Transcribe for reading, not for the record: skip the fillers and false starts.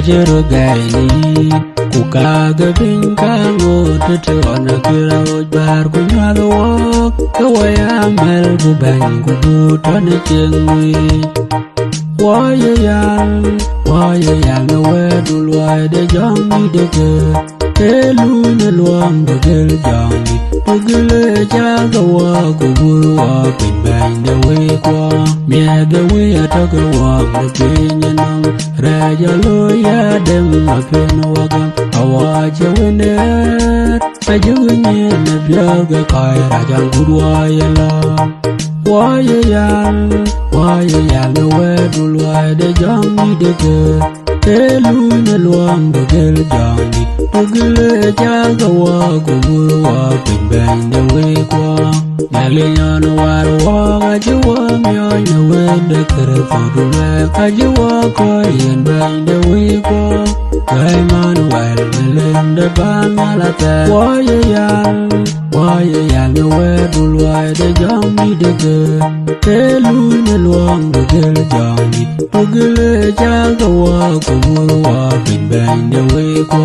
jero gaili kukaga binka ngote tona kira ojbar kunyalo wak kawaya mal guban gubutone chengwi waya yal na wedul wayde jongi deke elu ne luang degel jongi degele jaga wa kuburu wa pimbang de we kwa miega we atoke wa mlepinye nam reja lo ya dem apeno wagam awaje wenet ajugunye ne biaga kai rajan gudwa yela waya yal na wedul wayde jongi deke elu ne luang degel jongi degele jaga wa kuburu wa pimbang de we kwa Naliyan warwa kajiwa myonya wende kere fadule kajiwa koyen bende wiko Emmanuel melende bangalate Waye yal ne wedul wayde jongi dege Elu ne luang degel jongi degele jaga wa kuburu wa pimbende wiko